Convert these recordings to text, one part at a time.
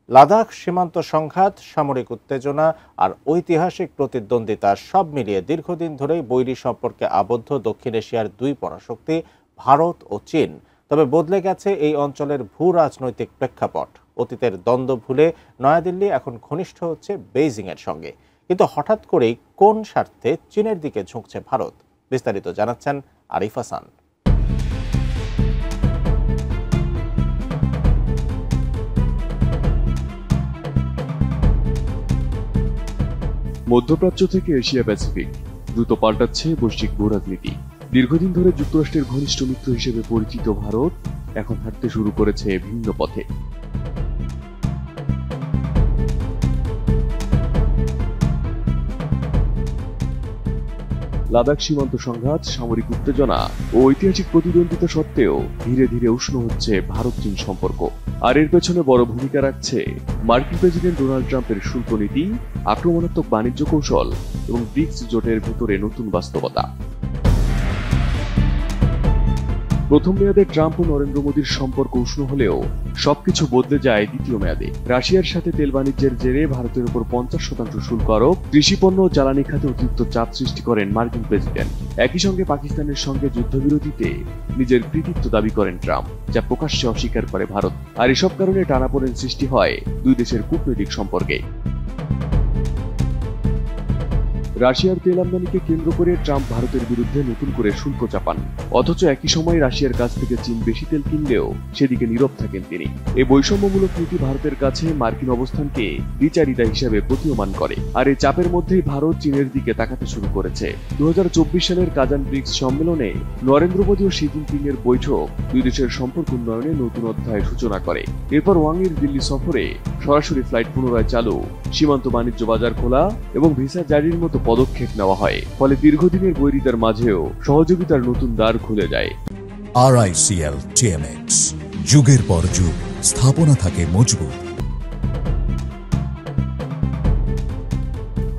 লাদাখ সীমান্ত সংঘাত, সামরিক উত্তেজনা আর ঐতিহাসিক প্রতিদ্বন্দ্বিতা সব মিলিয়ে দীর্ঘদিন ধরেই বৈরী সম্পর্কে আবদ্ধ দক্ষিণ এশিয়ার দুই পরাশক্তি ভারত ও চীন। তবে বদলে গেছে এই অঞ্চলের ভূ রাজনৈতিক প্রেক্ষাপট। অতীতের দ্বন্দ্ব ভুলে নয়াদিল্লি এখন ঘনিষ্ঠ হচ্ছে বেইজিংয়ের সঙ্গে। কিন্তু হঠাৎ করেই কোন স্বার্থে চীনের দিকে ঝুঁকছে ভারত? বিস্তারিত জানাচ্ছেন আরিফ হাসান। মধ্যপ্রাচ্য থেকে এশিয়া প্যাসিফিক দ্রুত পাল্টাচ্ছে বৈশ্বিক ভূরাজনীতি। দীর্ঘদিন ধরে যুক্তরাষ্ট্রের ঘনিষ্ঠ মিত্র হিসেবে পরিচিত ভারত এখন হাঁটতে শুরু করেছে ভিন্ন পথে। লাদাখ সীমান্ত সংঘাত, সামরিক উত্তেজনা ও ঐতিহাসিক প্রতিদ্বন্দ্বিতা সত্ত্বেও ধীরে ধীরে উষ্ণ হচ্ছে ভারত চীন সম্পর্ক। আর এর পেছনে বড় ভূমিকা রাখছে মার্কিন প্রেসিডেন্ট ডোনাল্ড ট্রাম্পের শুল্ক নীতি, আক্রমণাত্মক বাণিজ্য কৌশল এবং ব্রিক্স জোটের ভেতরে নতুন বাস্তবতা। প্রথম মেয়াদে ট্রাম্প ও নরেন্দ্র মোদীর সম্পর্ক উষ্ণ হলেও সবকিছু বদলে যায় দ্বিতীয় মেয়াদে। রাশিয়ার সাথে তেল বাণিজ্যের জেরে ভারতের উপর 50% শুল্ক আরোপ, কৃষিপণ্য ও জ্বালানি খাতে অতিরিক্ত চাপ সৃষ্টি করেন মার্কিন প্রেসিডেন্ট। একই সঙ্গে পাকিস্তানের সঙ্গে যুদ্ধবিরতিতে নিজের কৃতিত্ব দাবি করেন ট্রাম্প, যা প্রকাশ্যে অস্বীকার করে ভারত। আর এসব কারণে টানাপোড়েন সৃষ্টি হয় দুই দেশের কূটনৈতিক সম্পর্কে। রাশিয়ার তেল আমদানিকে কেন্দ্র করে ট্রাম্প ভারতের বিরুদ্ধে নতুন করে শুল্ক চাপান। অথচ একই সময় রাশিয়ার কাছ থেকে চীন বেশি তেল কিনলেও সেদিকে নীরব থাকেন তিনি। এই বৈষম্যমূলক নীতি ভারতের কাছে মার্কিন অবস্থানকে দ্বিচারিতা হিসেবে প্রতীয়মান করে। আর এই চাপের মধ্যেই ভারত চীনের দিকে তাকাতে শুরু করেছে। 2024 সালের কাজান ব্রিক্স সম্মেলনে নরেন্দ্র মোদী ও শি জিনপিং এর বৈঠক দুই দেশের সম্পর্ক উন্নয়নে নতুন অধ্যায়ের সূচনা করে। এরপর ওয়াংয়ের দিল্লি সফরে সরাসরি ফ্লাইট পুনরায় চালু, সীমান্ত বাণিজ্য বাজার খোলা এবং ভিসা জারির মতো পদক্ষেপ নেওয়া হয়। ফলে দীর্ঘদিনের বৈরিতার মাঝেও সহযোগিতার নতুন দ্বার খুলে যায়। RICL TMX, যুগের পর যুগ স্থাপনা থাকে মজবুত।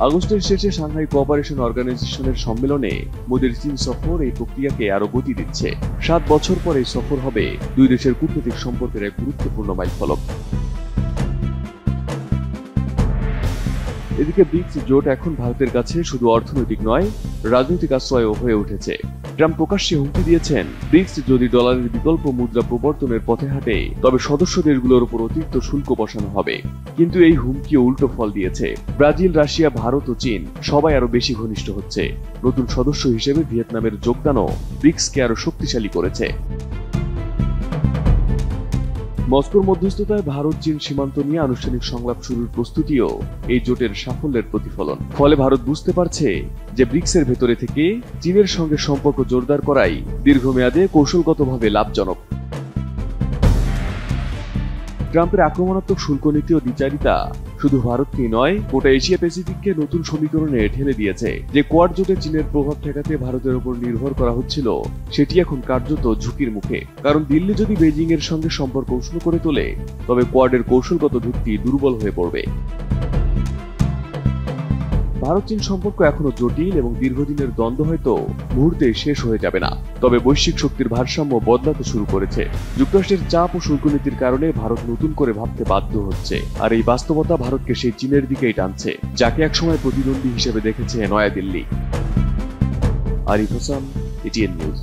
আগস্টের শেষে সাংহাই কোঅপারেশন অর্গানাইজেশনের সম্মেলনে মোদীর চীন সফর এই প্রক্রিয়াকে আরো গতি দিচ্ছে। 7 বছর পর এই সফর হবে দুই দেশের কূটনৈতিক সম্পর্কের এক গুরুত্বপূর্ণ মাইলফলক। এদিকে ব্রিক্স জোট এখন ভারতের কাছে শুধু অর্থনৈতিক নয়, রাজনৈতিক আশ্রয়ও হয়ে উঠেছে। ট্রাম্প প্রকাশ্যে হুমকি দিয়েছেন, ব্রিক্স যদি ডলারের বিকল্প মুদ্রা প্রবর্তনের পথে হাঁটে তবে সদস্য দেশগুলোর উপর অতিরিক্ত শুল্ক বসানো হবে। কিন্তু এই হুমকিও উল্টো ফল দিয়েছে। ব্রাজিল, রাশিয়া, ভারত ও চীন সবাই আরো বেশি ঘনিষ্ঠ হচ্ছে। নতুন সদস্য হিসেবে ভিয়েতনামের যোগদানও ব্রিক্সকে আরো শক্তিশালী করেছে। মস্কোর মধ্যস্থতায় ভারত চীন সীমান্ত নিয়ে আনুষ্ঠানিক সংলাপ শুরুর প্রস্তুতিও এই জোটের সাফল্যের প্রতিফলন। ফলে ভারত বুঝতে পারছে যে ব্রিক্সের ভেতরে থেকে চীনের সঙ্গে সম্পর্ক জোরদার করাই দীর্ঘমেয়াদে কৌশলগতভাবে লাভজনক। ট্রাম্পের আক্রমণাত্মক শুল্ক নীতি ও দ্বিচারিতা শুধু ভারতকেই নয়, গোটা এশিয়া প্যাসিফিককে নতুন সমীকরণে ঠেলে দিয়েছে। যে কোয়াড জোটে চীনের প্রভাব ঠেকাতে ভারতের উপর নির্ভর করা হচ্ছিল, সেটি এখন কার্যত ঝুঁকির মুখে। কারণ দিল্লি যদি বেজিং এর সঙ্গে সম্পর্ক উষ্ণ করে তোলে তবে কোয়াডের কৌশলগত ভিত্তি দুর্বল হয়ে পড়বে। ভারত চীন সম্পর্ক এখনো জটিল এবং দীর্ঘদিনের দ্বন্দ্ব হয়তো মুহূর্তে শেষ হয়ে যাবে না। তবে বৈশ্বিক শক্তির ভারসাম্য বদলাতে শুরু করেছে। যুক্তরাষ্ট্রের চাপ ও শুল্ক নীতির কারণে ভারত নতুন করে ভাবতে বাধ্য হচ্ছে। আর এই বাস্তবতা ভারতকে সেই চীনের দিকেই টানছে, যাকে একসময় প্রতিদ্বন্দ্বী হিসেবে দেখেছে নয়াদিল্লি। Arif Hasan, ATN news.